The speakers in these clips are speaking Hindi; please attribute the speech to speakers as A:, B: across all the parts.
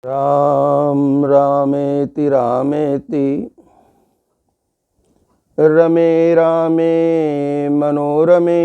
A: राम रामेति रामेति रमे रामे मनोरमे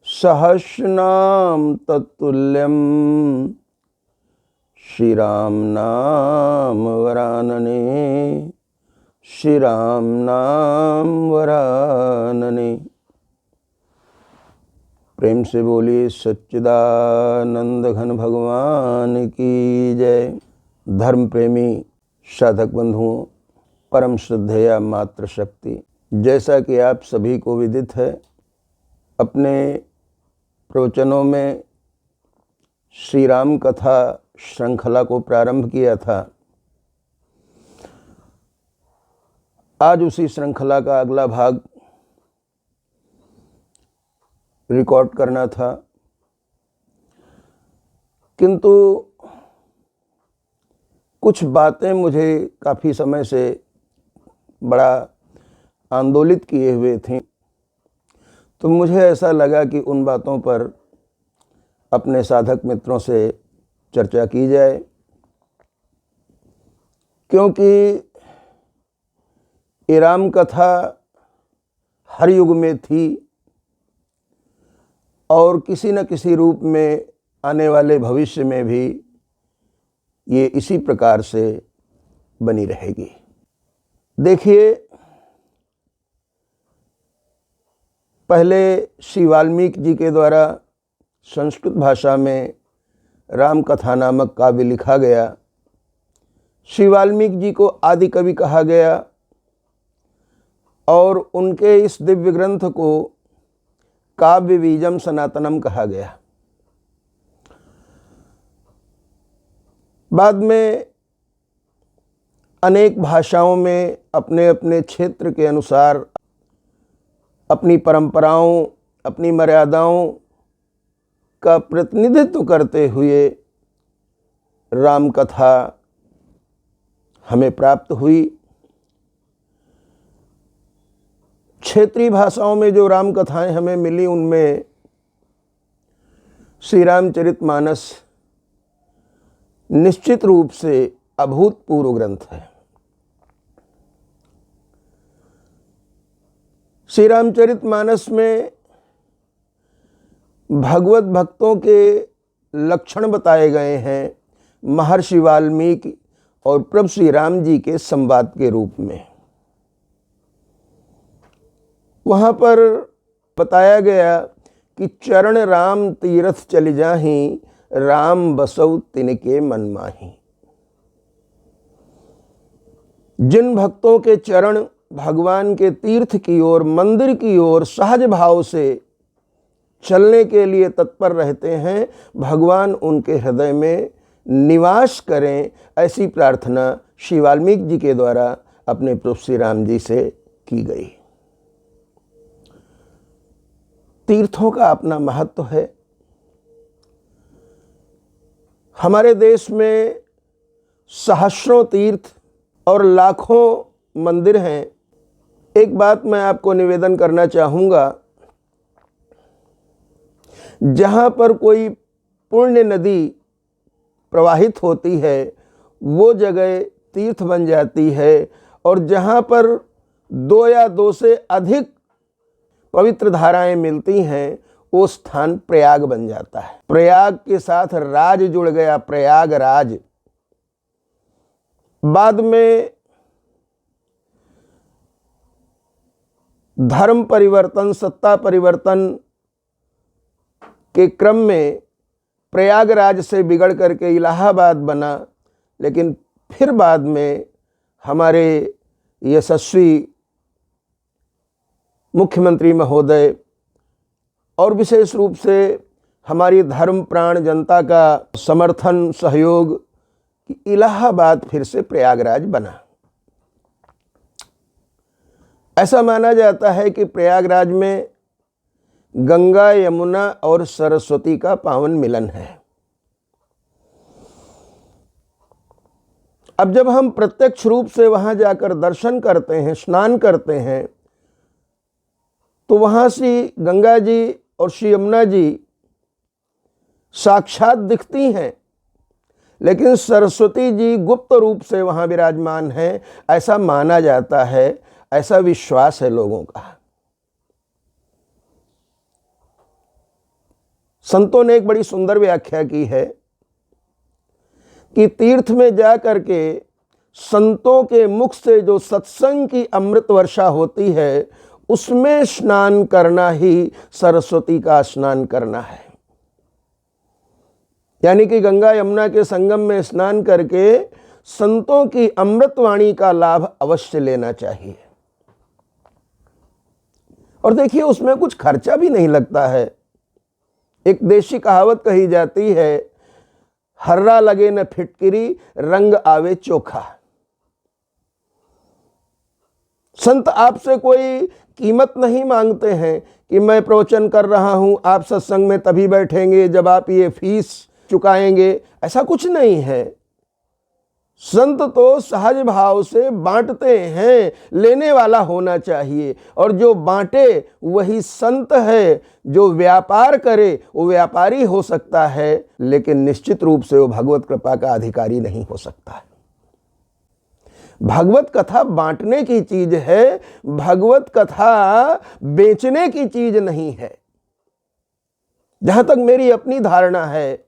A: सहस्रनाम तत्तुल्यं श्रीराम नाम वरानने श्रीराम नाम वरानने। प्रेम से बोलिए सच्चिदानंद घन भगवान की जय। धर्म प्रेमी साधक बंधुओं, परम श्रद्धेय मातृशक्ति, जैसा कि आप सभी को विदित है, अपने प्रवचनों में श्री राम कथा श्रृंखला को प्रारंभ किया था। आज उसी श्रृंखला का अगला भाग रिकॉर्ड करना था, किंतु कुछ बातें मुझे काफ़ी समय से बड़ा आंदोलित किए हुए थीं, तो मुझे ऐसा लगा कि उन बातों पर अपने साधक मित्रों से चर्चा की जाए, क्योंकि ये राम कथा हर युग में थी और किसी न किसी रूप में आने वाले भविष्य में भी ये इसी प्रकार से बनी रहेगी। देखिए, पहले श्री वाल्मीकि जी के द्वारा संस्कृत भाषा में राम कथा नामक काव्य लिखा गया। श्री वाल्मीकि जी को आदि कवि कहा गया और उनके इस दिव्य ग्रंथ को काव्य बीजम सनातनम कहा गया। बाद में अनेक भाषाओं में अपने अपने क्षेत्र के अनुसार अपनी परंपराओं, अपनी मर्यादाओं का प्रतिनिधित्व करते हुए राम कथा हमें प्राप्त हुई। क्षेत्रीय भाषाओं में जो राम कथाएं हमें मिली, उनमें श्री रामचरितमानस निश्चित रूप से अभूतपूर्व ग्रंथ है। श्री रामचरितमानस में भगवत भक्तों के लक्षण बताए गए हैं, महर्षि वाल्मीकि और प्रभु श्री राम जी के संवाद के रूप में। वहाँ पर बताया गया कि चरण राम तीरथ चल जाहीं, राम बसौ तिनके मन माही। जिन भक्तों के चरण भगवान के तीर्थ की ओर, मंदिर की ओर सहज भाव से चलने के लिए तत्पर रहते हैं, भगवान उनके हृदय में निवास करें, ऐसी प्रार्थना श्री वाल्मीकि जी के द्वारा अपने प्रभु श्री राम जी से की गई। तीर्थों का अपना महत्व है। हमारे देश में सहस्रों तीर्थ और लाखों मंदिर हैं। एक बात मैं आपको निवेदन करना चाहूँगा, जहाँ पर कोई पुण्य नदी प्रवाहित होती है, वो जगह तीर्थ बन जाती है, और जहाँ पर दो या दो से अधिक पवित्र धाराएं मिलती हैं, वो स्थान प्रयाग बन जाता है। प्रयाग के साथ राज जुड़ गया, प्रयागराज। बाद में धर्म परिवर्तन, सत्ता परिवर्तन के क्रम में प्रयागराज से बिगड़ करके इलाहाबाद बना, लेकिन फिर बाद में हमारे यशस्वी मुख्यमंत्री महोदय और विशेष रूप से हमारी धर्म प्राण जनता का समर्थन, सहयोग, कि इलाहाबाद फिर से प्रयागराज बना। ऐसा माना जाता है कि प्रयागराज में गंगा, यमुना और सरस्वती का पावन मिलन है। अब जब हम प्रत्यक्ष रूप से वहां जाकर दर्शन करते हैं, स्नान करते हैं, तो वहाँ श्री गंगा जी और श्री यमुना जी साक्षात दिखती हैं, लेकिन सरस्वती जी गुप्त रूप से वहाँ विराजमान है, ऐसा माना जाता है, ऐसा विश्वास है लोगों का। संतों ने एक बड़ी सुंदर व्याख्या की है कि तीर्थ में जा करके संतों के मुख से जो सत्संग की अमृत वर्षा होती है, उसमें स्नान करना ही सरस्वती का स्नान करना है। यानी कि गंगा यमुना के संगम में स्नान करके संतों की अमृतवाणी का लाभ अवश्य लेना चाहिए। और देखिए, उसमें कुछ खर्चा भी नहीं लगता है। एक देशी कहावत कही जाती है, हर्रा लगे न फिटकिरी, रंग आवे चोखा। संत आपसे कोई कीमत नहीं मांगते हैं कि मैं प्रवचन कर रहा हूं, आप सत्संग में तभी बैठेंगे जब आप ये फीस चुकाएंगे, ऐसा कुछ नहीं है। संत तो सहज भाव से बांटते हैं, लेने वाला होना चाहिए। और जो बांटे वही संत है। जो व्यापार करे वो व्यापारी हो सकता है, लेकिन निश्चित रूप से वो भगवत कृपा का अधिकारी नहीं हो सकता है। भगवत कथा बांटने की चीज है, भगवत कथा बेचने की चीज नहीं है। जहां तक मेरी अपनी धारणा है,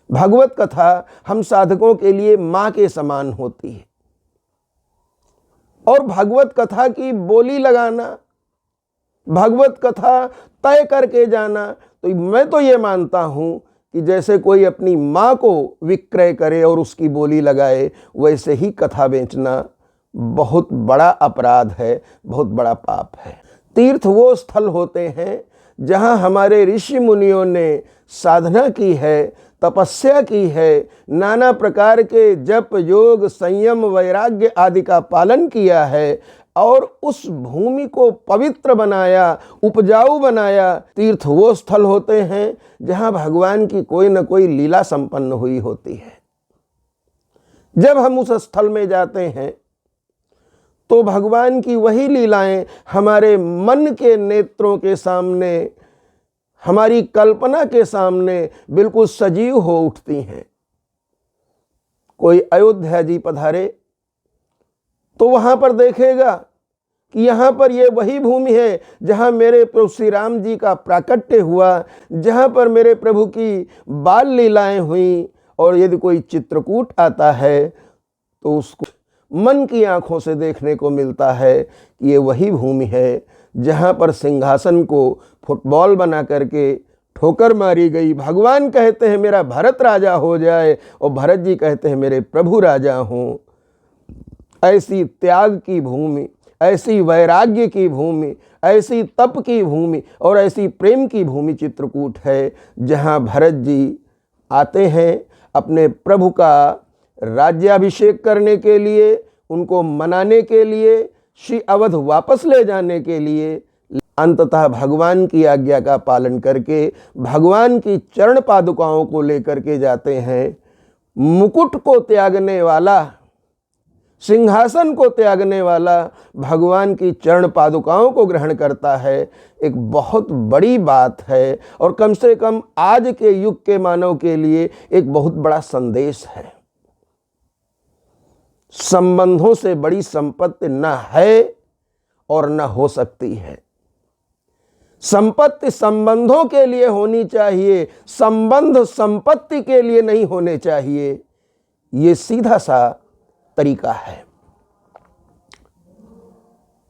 A: भगवत कथा हम साधकों के लिए मां के समान होती है। और भगवत कथा की बोली लगाना, भगवत कथा तय करके जाना, तो मैं तो ये मानता हूं कि जैसे कोई अपनी मां को विक्रय करे और उसकी बोली लगाए, वैसे ही कथा बेचना बहुत बड़ा अपराध है, बहुत बड़ा पाप है। तीर्थ वो स्थल होते हैं जहां हमारे ऋषि मुनियों ने साधना की है, तपस्या की है, नाना प्रकार के जप योग संयम वैराग्य आदि का पालन किया है और उस भूमि को पवित्र बनाया, उपजाऊ बनाया। तीर्थ वो स्थल होते हैं जहां भगवान की कोई न कोई लीला संपन्न हुई होती है। जब हम उस स्थल में जाते हैं तो भगवान की वही लीलाएं हमारे मन के नेत्रों के सामने, हमारी कल्पना के सामने बिल्कुल सजीव हो उठती हैं। कोई अयोध्या जी पधारे तो वहां पर देखेगा कि यहाँ पर ये वही भूमि है जहाँ मेरे प्रभु श्री राम जी का प्राकट्य हुआ, जहाँ पर मेरे प्रभु की बाल लीलाएं हुई। और यदि कोई चित्रकूट आता है तो उसको मन की आंखों से देखने को मिलता है कि ये वही भूमि है जहाँ पर सिंहासन को फुटबॉल बना करके ठोकर मारी गई। भगवान कहते हैं मेरा भरत राजा हो जाए, और भरत जी कहते हैं मेरे प्रभु राजा हों। ऐसी त्याग की भूमि, ऐसी वैराग्य की भूमि, ऐसी तप की भूमि और ऐसी प्रेम की भूमि चित्रकूट है, जहाँ भरत जी आते हैं अपने प्रभु का राज्याभिषेक करने के लिए, उनको मनाने के लिए, श्री अवध वापस ले जाने के लिए। अंततः भगवान की आज्ञा का पालन करके भगवान की चरण पादुकाओं को लेकर के जाते हैं। मुकुट को त्यागने वाला, सिंहासन को त्यागने वाला भगवान की चरण पादुकाओं को ग्रहण करता है। एक बहुत बड़ी बात है और कम से कम आज के युग के मानव के लिए एक बहुत बड़ा संदेश है। संबंधों से बड़ी संपत्ति न है और न हो सकती है। संपत्ति संबंधों के लिए होनी चाहिए, संबंध संपत्ति के लिए नहीं होने चाहिए। ये सीधा सा तरीका है।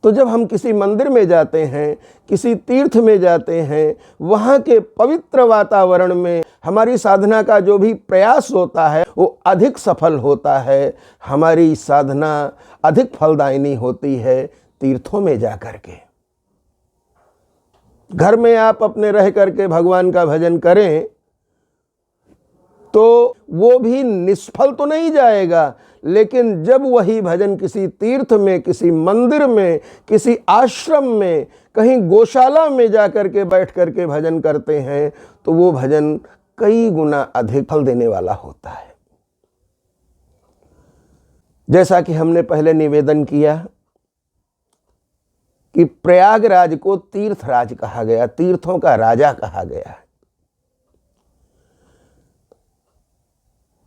A: तो जब हम किसी मंदिर में जाते हैं, किसी तीर्थ में जाते हैं, वहाँ के पवित्र वातावरण में हमारी साधना का जो भी प्रयास होता है वो अधिक सफल होता है। हमारी साधना अधिक फलदायिनी होती है तीर्थों में जाकर के। घर में आप अपने रह करके भगवान का भजन करें तो वो भी निष्फल तो नहीं जाएगा, लेकिन जब वही भजन किसी तीर्थ में, किसी मंदिर में, किसी आश्रम में, कहीं गौशाला में जाकर के बैठ करके भजन करते हैं तो वो भजन कई गुना अधिक फल देने वाला होता है। जैसा कि हमने पहले निवेदन किया कि प्रयागराज को तीर्थराज कहा गया, तीर्थों का राजा कहा गया है।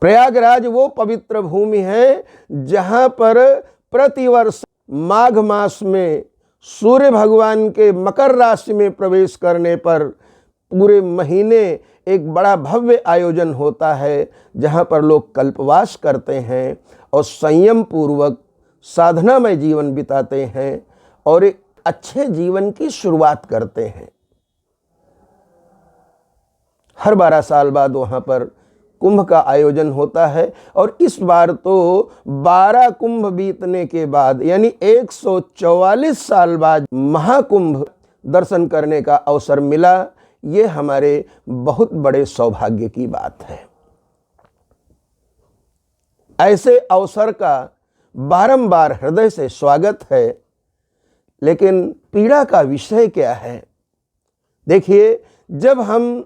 A: प्रयागराज वो पवित्र भूमि है जहाँ पर प्रतिवर्ष माघ मास में सूर्य भगवान के मकर राशि में प्रवेश करने पर पूरे महीने एक बड़ा भव्य आयोजन होता है, जहाँ पर लोग कल्पवास करते हैं और संयम पूर्वक साधनामय जीवन बिताते हैं और एक अच्छे जीवन की शुरुआत करते हैं। हर 12 साल बाद वहाँ पर कुंभ का आयोजन होता है और इस बार तो 12 कुंभ बीतने के बाद यानी 144 साल बाद महाकुंभ दर्शन करने का अवसर मिला। ये हमारे बहुत बड़े सौभाग्य की बात है। ऐसे अवसर का बारंबार हृदय से स्वागत है, लेकिन पीड़ा का विषय क्या है? देखिए, जब हम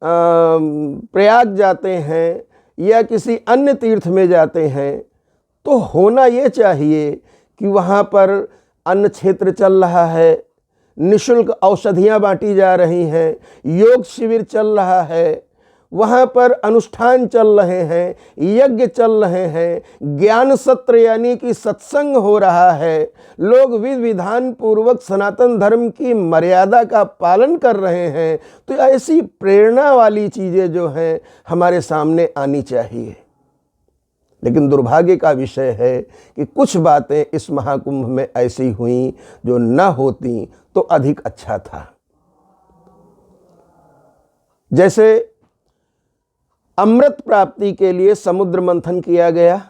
A: प्रयाग जाते हैं या किसी अन्य तीर्थ में जाते हैं तो होना ये चाहिए कि वहाँ पर अन्न क्षेत्र चल रहा है, निःशुल्क औषधियाँ बांटी जा रही हैं, योग शिविर चल रहा है, वहाँ पर अनुष्ठान चल रहे हैं, यज्ञ चल रहे हैं, ज्ञान सत्र यानी कि सत्संग हो रहा है, लोग विधि विधान पूर्वक सनातन धर्म की मर्यादा का पालन कर रहे हैं। तो ऐसी प्रेरणा वाली चीज़ें जो हैं हमारे सामने आनी चाहिए। लेकिन दुर्भाग्य का विषय है कि कुछ बातें इस महाकुंभ में ऐसी हुई जो न होती तो अधिक अच्छा था। जैसे अमृत प्राप्ति के लिए समुद्र मंथन किया गया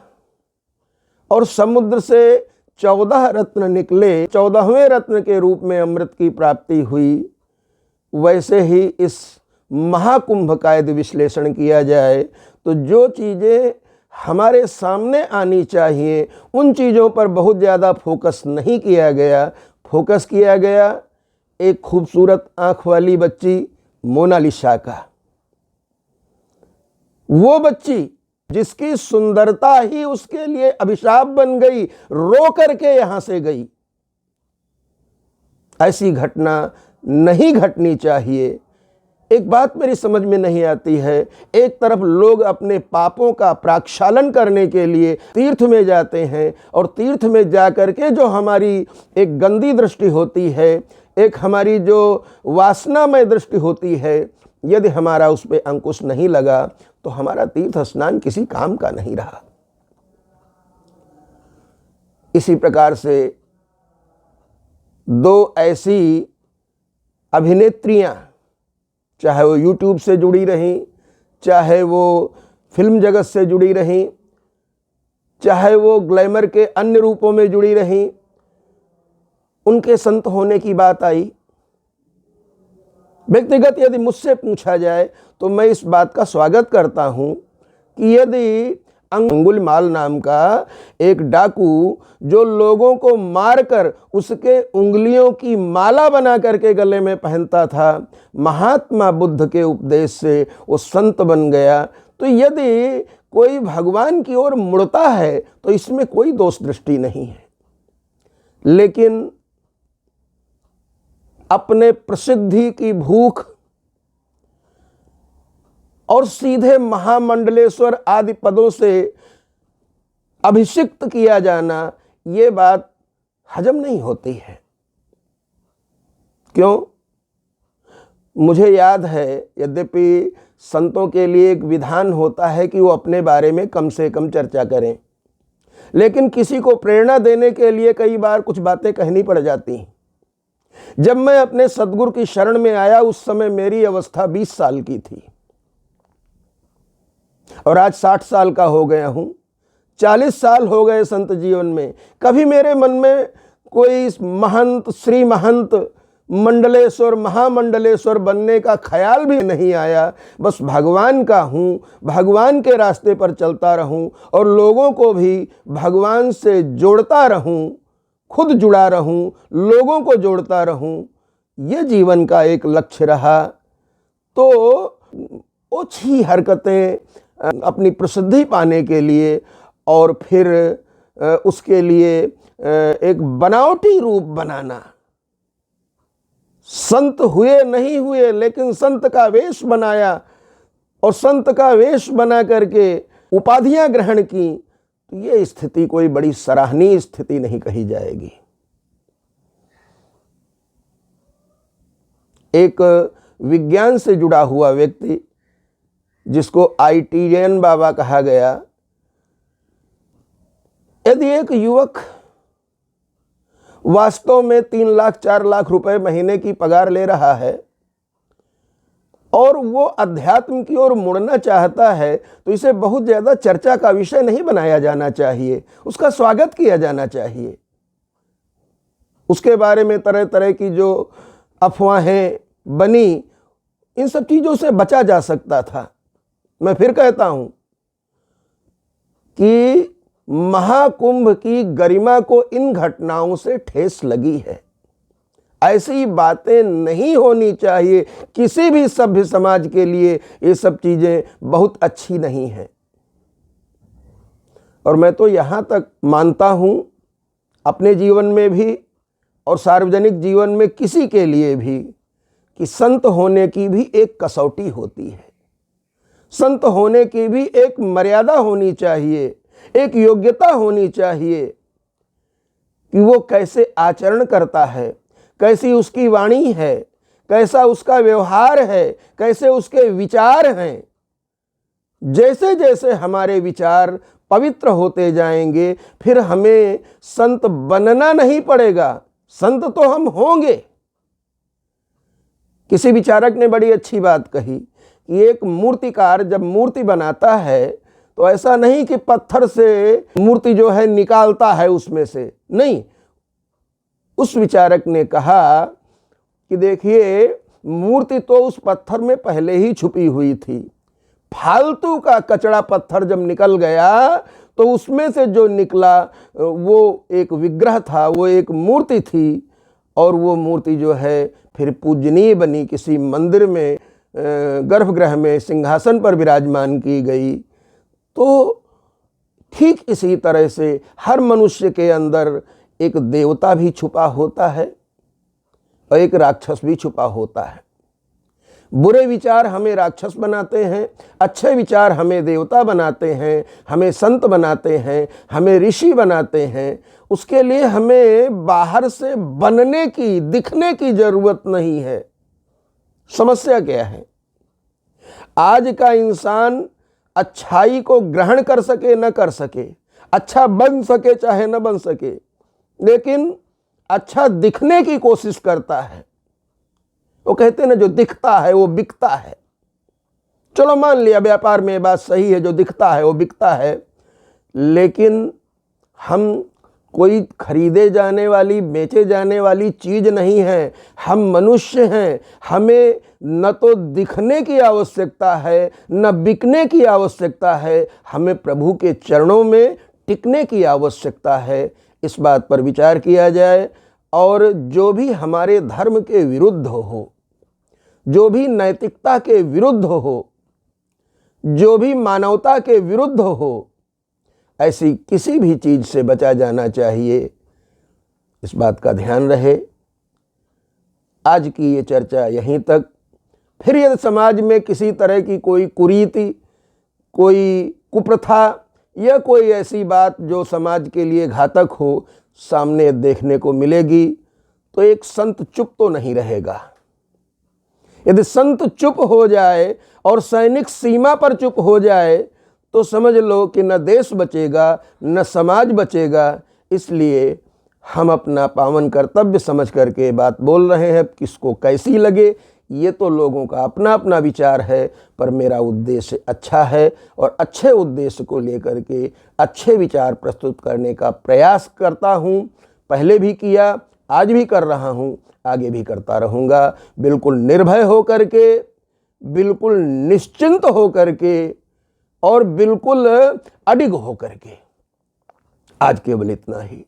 A: और समुद्र से 14 रत्न निकले, 14वें रत्न के रूप में अमृत की प्राप्ति हुई। वैसे ही इस महाकुंभ का यदि विश्लेषण किया जाए तो जो चीज़ें हमारे सामने आनी चाहिए उन चीज़ों पर बहुत ज़्यादा फोकस नहीं किया गया। फोकस किया गया एक खूबसूरत आँख वाली बच्ची मोनालिसा का। वो बच्ची जिसकी सुंदरता ही उसके लिए अभिशाप बन गई, रो करके यहां से गई। ऐसी घटना नहीं घटनी चाहिए। एक बात मेरी समझ में नहीं आती है, एक तरफ लोग अपने पापों का प्रक्षालन करने के लिए तीर्थ में जाते हैं और तीर्थ में जा करके जो हमारी एक गंदी दृष्टि होती है, एक हमारी जो वासनामय दृष्टि होती है, यदि हमारा उस पर अंकुश नहीं लगा तो हमारा तीर्थ स्नान किसी काम का नहीं रहा। इसी प्रकार से 2 ऐसी अभिनेत्रियां, चाहे वो यूट्यूब से जुड़ी रहीं, चाहे वो फिल्म जगत से जुड़ी रहीं, चाहे वो ग्लैमर के अन्य रूपों में जुड़ी रहीं, उनके संत होने की बात आई। व्यक्तिगत यदि मुझसे पूछा जाए तो मैं इस बात का स्वागत करता हूं कि यदि अंगुलीमाल नाम का एक डाकू जो लोगों को मारकर उसके उंगलियों की माला बना करके गले में पहनता था, महात्मा बुद्ध के उपदेश से वो संत बन गया, तो यदि कोई भगवान की ओर मुड़ता है तो इसमें कोई दोष दृष्टि नहीं है। लेकिन अपने प्रसिद्धि की भूख और सीधे महामंडलेश्वर आदि पदों से अभिषिक्त किया जाना, ये बात हजम नहीं होती है। क्यों? मुझे याद है, यद्यपि संतों के लिए एक विधान होता है कि वो अपने बारे में कम से कम चर्चा करें, लेकिन किसी को प्रेरणा देने के लिए कई बार कुछ बातें कहनी पड़ जाती। जब मैं अपने सद्गुरु की शरण में आया उस समय मेरी अवस्था 20 साल की थी और आज 60 साल का हो गया हूं। 40 साल हो गए संत जीवन में। कभी मेरे मन में कोई महंत, श्री महंत, मंडलेश्वर, महामंडलेश्वर बनने का ख्याल भी नहीं आया। बस भगवान का हूँ, भगवान के रास्ते पर चलता रहूँ और लोगों को भी भगवान से जोड़ता रहूँ, खुद जुड़ा रहूँ, लोगों को जोड़ता रहूँ, ये जीवन का एक लक्ष्य रहा। तो ओछी हरकतें अपनी प्रसिद्धि पाने के लिए और फिर उसके लिए एक बनावटी रूप बनाना, संत हुए नहीं हुए लेकिन संत का वेश बनाया और संत का वेश बना करके उपाधियां ग्रहण की, तो ये स्थिति कोई बड़ी सराहनीय स्थिति नहीं कही जाएगी। एक विज्ञान से जुड़ा हुआ व्यक्ति, जिसको आईटीएन बाबा कहा गया, यदि एक युवक वास्तव में 3 लाख 4 लाख रुपए महीने की पगार ले रहा है और वो अध्यात्म की ओर मुड़ना चाहता है, तो इसे बहुत ज्यादा चर्चा का विषय नहीं बनाया जाना चाहिए, उसका स्वागत किया जाना चाहिए। उसके बारे में तरह तरह की जो अफवाहें बनी, इन सब चीजों से बचा जा सकता था। मैं फिर कहता हूं कि महाकुंभ की गरिमा को इन घटनाओं से ठेस लगी है। ऐसी बातें नहीं होनी चाहिए। किसी भी सभ्य समाज के लिए ये सब चीजें बहुत अच्छी नहीं हैं। और मैं तो यहां तक मानता हूं, अपने जीवन में भी और सार्वजनिक जीवन में किसी के लिए भी, कि संत होने की भी एक कसौटी होती है। संत होने की भी एक मर्यादा होनी चाहिए, एक योग्यता होनी चाहिए कि वो कैसे आचरण करता है, कैसी उसकी वाणी है, कैसा उसका व्यवहार है, कैसे उसके विचार हैं। जैसे जैसे हमारे विचार पवित्र होते जाएंगे, फिर हमें संत बनना नहीं पड़ेगा, संत तो हम होंगे। किसी विचारक ने बड़ी अच्छी बात कही कि एक मूर्तिकार जब मूर्ति बनाता है तो ऐसा नहीं कि पत्थर से मूर्ति जो है निकालता है उसमें से, नहीं। उस विचारक ने कहा कि देखिए, मूर्ति तो उस पत्थर में पहले ही छुपी हुई थी। फालतू का कचड़ा पत्थर जब निकल गया तो उसमें से जो निकला वो एक विग्रह था, वो एक मूर्ति थी। और वो मूर्ति जो है फिर पूजनीय बनी, किसी मंदिर में गर्भगृह में सिंहासन पर विराजमान की गई। तो ठीक इसी तरह से हर मनुष्य के अंदर एक देवता भी छुपा होता है और एक राक्षस भी छुपा होता है। बुरे विचार हमें राक्षस बनाते हैं, अच्छे विचार हमें देवता बनाते हैं, हमें संत बनाते हैं, हमें ऋषि बनाते हैं। उसके लिए हमें बाहर से बनने की, दिखने की जरूरत नहीं है। समस्या क्या है? आज का इंसान अच्छाई को ग्रहण कर सके न कर सके, अच्छा बन सके चाहे न बन सके, लेकिन अच्छा दिखने की कोशिश करता है। वो कहते हैं ना, जो दिखता है वो बिकता है। चलो मान लिया व्यापार में बात सही है, जो दिखता है वो बिकता है, लेकिन हम कोई खरीदे जाने वाली, बेचे जाने वाली चीज नहीं है। हम मनुष्य हैं। हमें न तो दिखने की आवश्यकता है, न बिकने की आवश्यकता है। हमें प्रभु के चरणों में टिकने की आवश्यकता है। इस बात पर विचार किया जाए। और जो भी हमारे धर्म के विरुद्ध हो, जो भी नैतिकता के विरुद्ध हो, जो भी मानवता के विरुद्ध हो, ऐसी किसी भी चीज से बचा जाना चाहिए। इस बात का ध्यान रहे। आज की ये चर्चा यहीं तक। फिर यदि समाज में किसी तरह की कोई कुरीति, कोई कुप्रथा या कोई ऐसी बात जो समाज के लिए घातक हो सामने देखने को मिलेगी, तो एक संत चुप तो नहीं रहेगा। यदि संत चुप हो जाए और सैनिक सीमा पर चुप हो जाए, तो समझ लो कि न देश बचेगा, न समाज बचेगा। इसलिए हम अपना पावन कर्तव्य समझ करके बात बोल रहे हैं। किसको कैसी लगे ये तो लोगों का अपना अपना विचार है, पर मेरा उद्देश्य अच्छा है और अच्छे उद्देश्य को लेकर के अच्छे विचार प्रस्तुत करने का प्रयास करता हूँ। पहले भी किया, आज भी कर रहा हूँ, आगे भी करता रहूँगा। बिल्कुल निर्भय हो करके, बिल्कुल निश्चिंत हो करके और बिल्कुल अडिग हो करके। आज केवल इतना ही।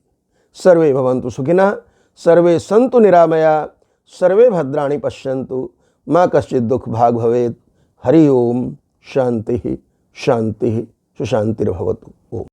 A: सर्वे भवन्तु सुखिनः, सर्वे सन्तु निरामया, सर्वे भद्राणि पश्यन्तु, मा कश्चित् दुःख भाग् भवेत्। हरि ओम। शांति शांति सुशांतिर्भवतु। ओम।